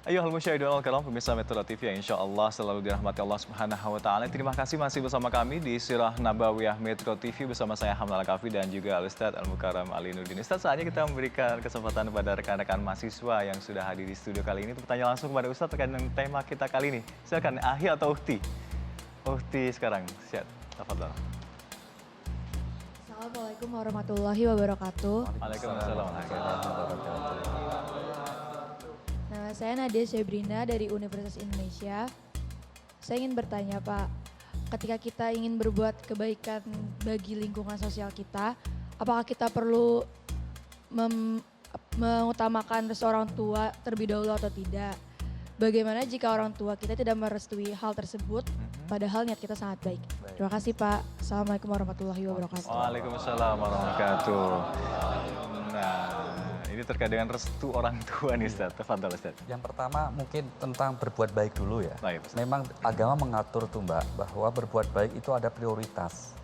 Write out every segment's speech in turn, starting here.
Ayo al-musyahidun al-karam pemirsa Metro TV yang insya Allah selalu dirahmati Allah Subhanahu wa taala. Terima kasih masih bersama kami di Sirah Nabawiyah Metro TV bersama saya Hamdal Al-Kafi dan juga Al-Ustaz Al-Mukarram Ali Nurdin. Ustaz, saatnya kita memberikan kesempatan kepada rekan-rekan mahasiswa yang sudah hadir di studio kali ini untuk bertanya langsung kepada Ustaz terkait dengan tema kita kali ini. Silakan Ahi atau Uhti? Uhti sekarang. Siap. Tafadhol. Assalamualaikum warahmatullahi wabarakatuh. Waalaikumsalam warahmatullahi wabarakatuh. Nama saya Nadia Syebrina dari Universitas Indonesia. Saya ingin bertanya Pak, ketika kita ingin berbuat kebaikan bagi lingkungan sosial kita, apakah kita perlu mengutamakan seorang tua terlebih dahulu atau tidak? Bagaimana jika orang tua kita tidak merestui hal tersebut, padahal niat kita sangat baik? Terima kasih Pak. Assalamualaikum warahmatullahi wabarakatuh. Waalaikumsalam warahmatullahi wabarakatuh. Nah, ini terkait dengan restu orang tua nih Ustaz. Tafadhol Ustaz. Yang pertama mungkin tentang berbuat baik dulu ya. Baik, Ustaz. Memang agama mengatur tuh Mbak, bahwa berbuat baik itu ada prioritas.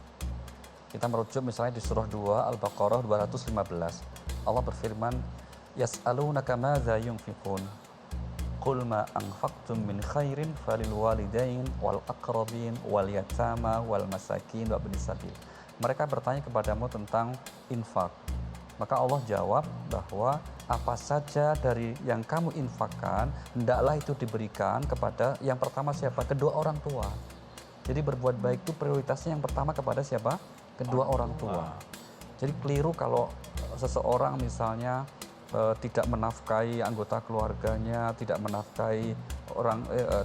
Kita merujuk misalnya di surah 2 Al-Baqarah 215. Allah berfirman, Yas'alunaka madza yunfiqun. Qul ma anfaqtum min khairin falil walidain wal aqrabin wal yatama wal masakin wa ibnis sabil. Mereka bertanya kepadamu tentang infak. Maka Allah jawab bahwa apa saja dari yang kamu infakkan, hendaklah itu diberikan kepada yang pertama siapa? Kedua orang tua. Jadi berbuat baik itu prioritasnya yang pertama kepada siapa? Kedua orang tua. Jadi keliru kalau seseorang misalnya tidak menafkahi anggota keluarganya, tidak menafkahi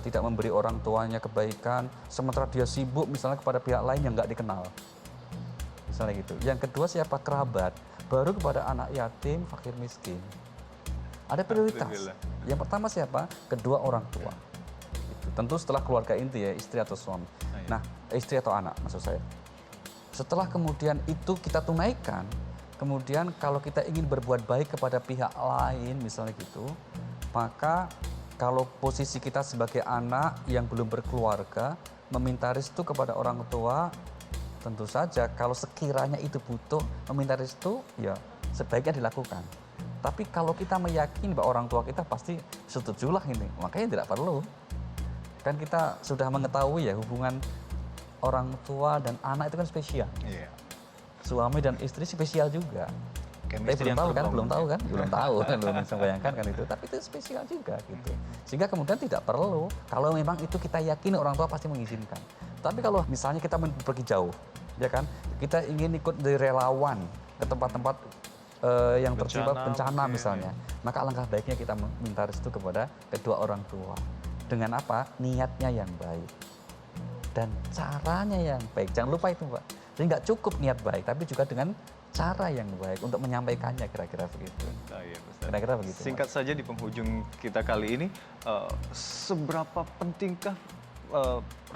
tidak memberi orang tuanya kebaikan, sementara dia sibuk misalnya kepada pihak lain yang nggak dikenal. Misalnya gitu. Yang kedua siapa? Kerabat. Baru kepada anak yatim, fakir miskin. Ada prioritas. Yang pertama siapa? Kedua orang tua. Itu. Tentu setelah keluarga inti ya, istri atau suami. Nah, istri atau anak maksud saya. Setelah kemudian itu kita tunaikan, kemudian kalau kita ingin berbuat baik kepada pihak lain misalnya gitu, maka kalau posisi kita sebagai anak yang belum berkeluarga, meminta restu kepada orang tua, tentu saja kalau sekiranya itu butuh meminta restu, ya sebaiknya dilakukan. Tapi kalau kita meyakini bahwa orang tua kita pasti setujulah ini, makanya tidak perlu. Kan kita sudah mengetahui ya hubungan orang tua dan anak itu kan spesial. Iya. Suami dan istri spesial juga. Tapi belum tahu kan, belum tahu kan, belum tahu kan, belum bisa bayangkan kan itu. Tapi itu spesial juga gitu. Sehingga kemudian tidak perlu, kalau memang itu kita yakini orang tua pasti mengizinkan. Tapi kalau misalnya kita pergi jauh, ya kan, kita ingin ikut dari relawan ke tempat-tempat yang tertimpa bencana misalnya, maka alangkah baiknya kita minta restu kepada kedua orang tua. Dengan apa? Niatnya yang baik dan caranya yang baik. Jangan lupa itu Pak. Jadi nggak cukup niat baik, tapi juga dengan cara yang baik untuk menyampaikannya, kira-kira begitu. Kira-kira begitu. Singkat saja di penghujung kita kali ini, seberapa pentingkah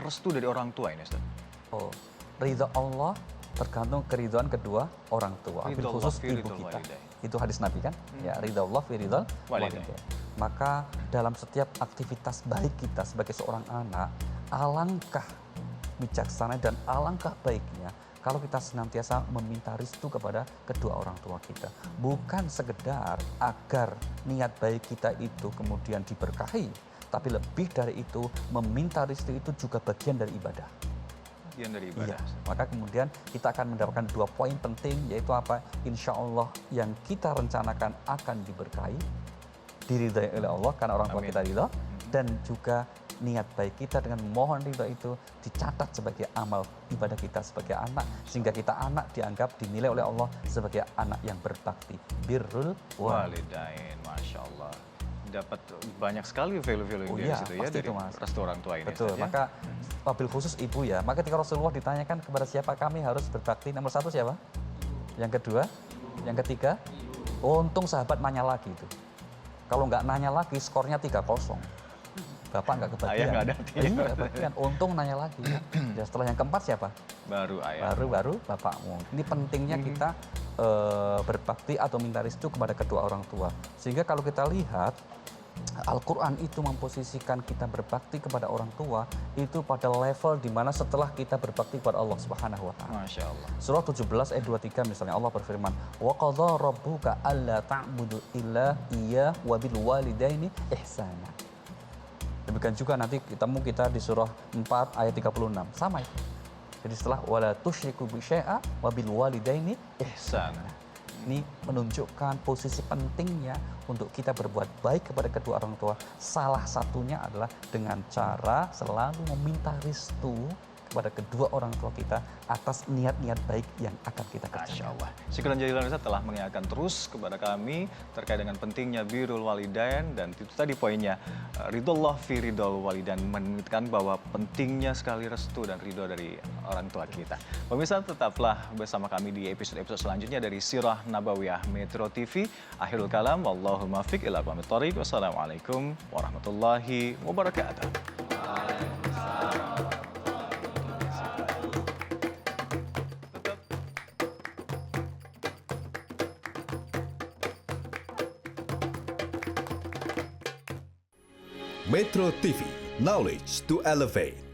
restu dari orang tua ini Ustaz? Oh, ridha Allah tergantung keridhaan kedua orang tua, bil khusus ibu kita. Itu hadis Nabi kan? Ya, ridha Allah fi ridhal walidain. Maka dalam setiap aktivitas baik kita sebagai seorang anak, alangkah bijaksana dan alangkah baiknya kalau kita senantiasa meminta restu kepada kedua orang tua kita. Bukan sekedar agar niat baik kita itu kemudian diberkahi, tapi lebih dari itu meminta restu itu juga bagian dari ibadah. Bagian dari ibadah. Iya. Maka kemudian kita akan mendapatkan 2 poin penting, yaitu apa? Insya Allah yang kita rencanakan akan diberkahi, diridhai oleh Allah karena orang tua kita ridha, dan juga niat baik kita dengan mohon ridha itu dicatat sebagai amal ibadah kita sebagai anak, sehingga kita anak dianggap dinilai oleh Allah sebagai anak yang berbakti. Birrul walidain, Masya Allah. Dapat banyak sekali value-value di situ ya dari restu orang tua ini. Betul, maka wabil khusus ibu ya. Maka ketika Rasulullah ditanyakan kepada siapa kami harus berbakti, nomor 1 siapa? Yang kedua? Yang ketiga? Untung sahabat nanya lagi itu. Kalau nggak nanya lagi skornya 3-0. Bapak nggak kebagian. Ayah nggak ada. Iya, kebagian. Untung nanya lagi. Ya, setelah yang keempat siapa? Baru ayah. Baru bapakmu. Ini pentingnya kita berbakti atau minta restu kepada kedua orang tua. Sehingga kalau kita lihat Al-Quran itu memposisikan kita berbakti kepada orang tua itu pada level di mana setelah kita berbakti kepada Allah Subhanahu wa taala. Masya Allah. Surah 17 ayat 23 misalnya Allah berfirman, "Wa qadha rabbuka alla ta'budu illa iyyah wa bil walidaini ihsana." Demikian juga nanti kita di surah 4 ayat 36. Sama itu. Jadi setelah wala tusyriku bi syai'a wa bil walidaini ihsana. Ini menunjukkan posisi pentingnya untuk kita berbuat baik kepada kedua orang tua. Salah satunya adalah dengan cara selalu meminta restu kepada kedua orang tua kita atas niat-niat baik yang akan kita Masya kerjakan. Allah. Syukran jazilan Ustaz telah mengingatkan terus kepada kami terkait dengan pentingnya birrul walidain, dan itu tadi poinnya ridullah fi ridul walidain, menunjukkan bahwa pentingnya sekali restu dan ridho dari orang tua kita. Pemirsa, tetaplah bersama kami di episode-episode selanjutnya dari Sirah Nabawiyah Metro TV. Akhirul kalam, wallahumma fiq ila aqwamit thoriq. Wassalamualaikum warahmatullahi wabarakatuh. Metro TV, knowledge to elevate.